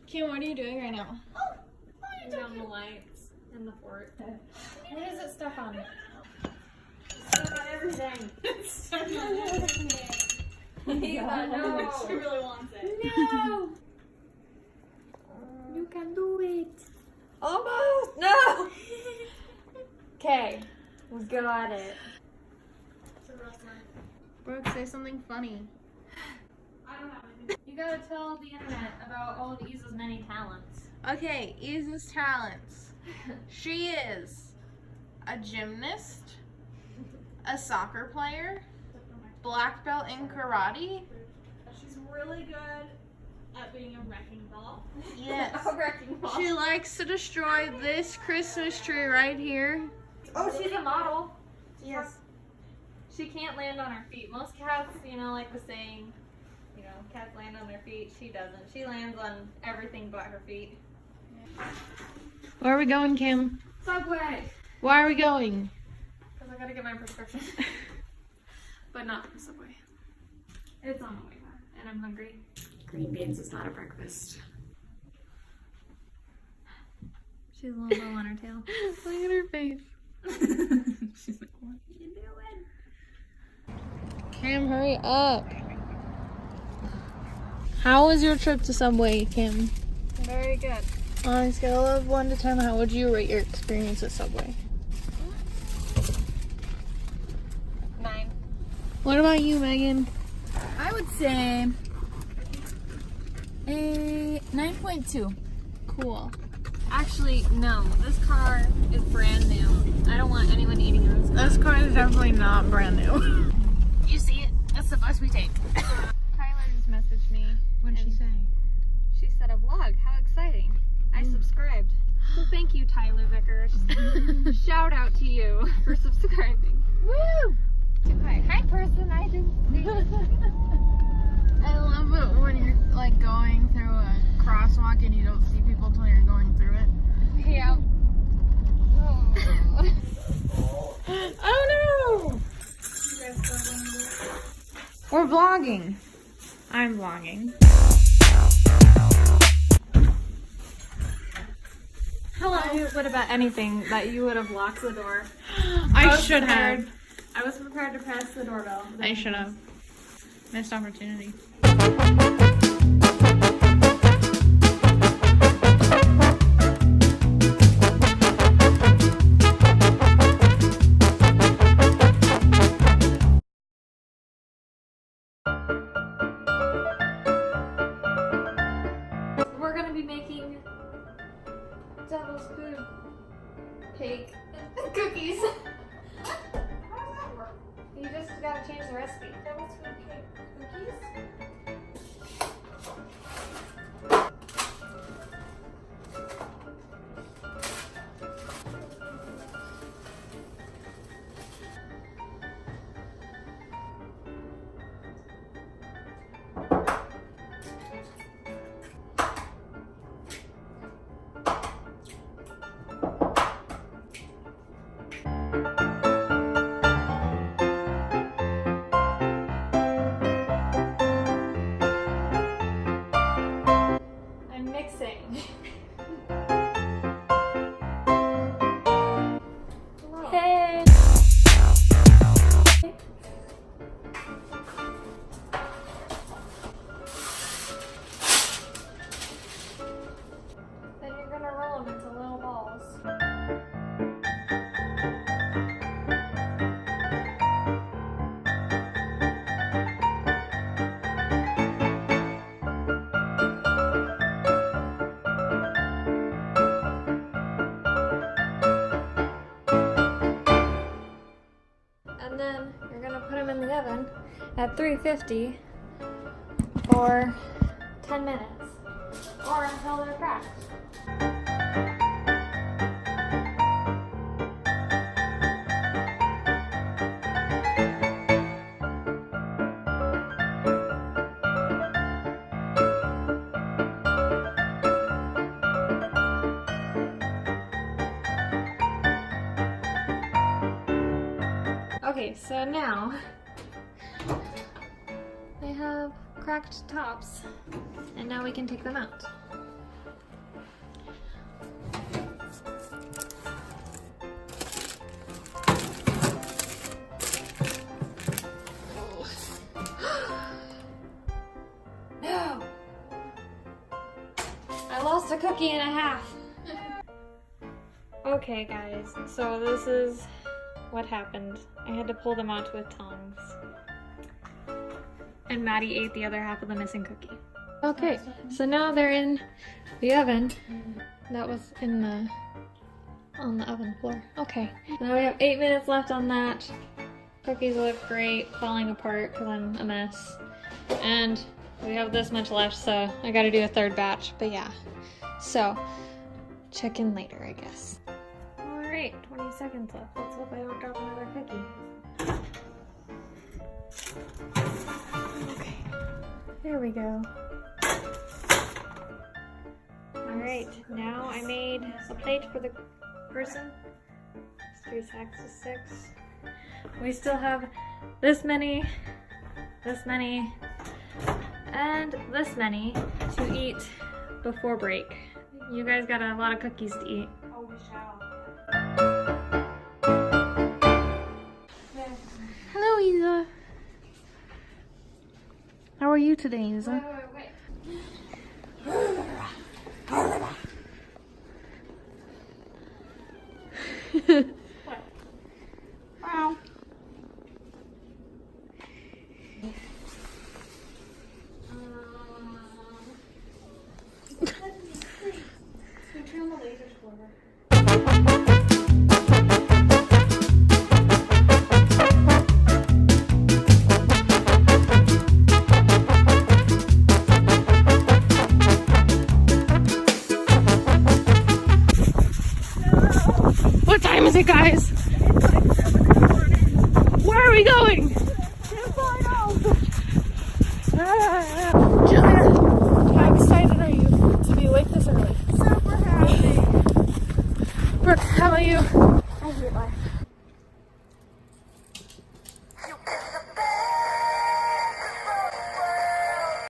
Kim, what are you doing right now? Turning on the lights in the fort. What is it stuck on? Stuck on everything. Stuck on everything. Eva, no. She really wants it. No. You can do it. Almost. No. Okay. We got it. Brooke, say something funny. I don't have anything. You gotta tell the internet about all of Isa's many talents. Okay, Isa's talents. She is a gymnast, a soccer player, black belt in karate. She's really good at being a wrecking ball. Yes. A wrecking ball. She likes to destroy this Christmas tree right here. Oh, she's a model. Yes. She can't land on her feet. Most cats, like the saying, cats land on their feet. She doesn't. She lands on everything but her feet. Where are we going, Kim? Subway. Why are we going? Because I gotta get my prescription. But not from Subway. It's on the way back, and I'm hungry. Green beans is not a breakfast. She's a little low on her tail. Look at her face. She's like, what are you doing? Kim, hurry up. How was your trip to Subway, Kim? Very good. On a scale of 1 to 10, how would you rate your experience at Subway? 9. What about you, Megan? I would say a 9.2. Cool. Actually, no. This car is brand new. I don't want anyone eating in this car. This car is definitely not brand new. You see it? That's the bus we take. Tyler just messaged me. What did she say? She said a vlog. How exciting. I subscribed. So thank you, Tyler Vickers. Shout out to you for subscribing. Woo! Hi person, I didn't see you. I love it when you're like going through a crosswalk and you don't see people until you're going through it. Yeah. Oh no! We're vlogging. I'm vlogging. Hello. I would have bet anything that you would have locked the door. I should have. I was prepared to press the doorbell. I should have. Missed opportunity. We're gonna be making devil's food cake cookies. You just gotta change the recipe. Devil's food cake cookies? I'm mixing. Hey! Then you're gonna roll them into little balls. And then you're gonna put them in the oven at 350 for 10 minutes or until they're cracked. Okay, so now they have cracked tops, and now we can take them out. I lost a cookie and a half. Okay guys, so this is what happened. I had to pull them out with tongs. And Maddie ate the other half of the missing cookie. Okay, so now they're in the oven. That was on the oven floor. Okay, now we have 8 minutes left on that. Cookies look great, falling apart because I'm a mess. And we have this much left, so I gotta do a third batch, but yeah. So, check in later, I guess. Alright, 20 seconds left. Let's hope I don't drop another cookie. Okay, there we go. Alright, now I made a plate for the person. It's 3 sacks of 6. We still have this many, and this many to eat before break. You guys got a lot of cookies to eat. Oh, we shall. Hello, Isa. How are you today, Isa? Wait. Wow. Turn on the lasers for her. What time is it, guys? Where are we going? Julia, how excited are you to be awake this early? Super happy. Brooke, how about you? I hate life.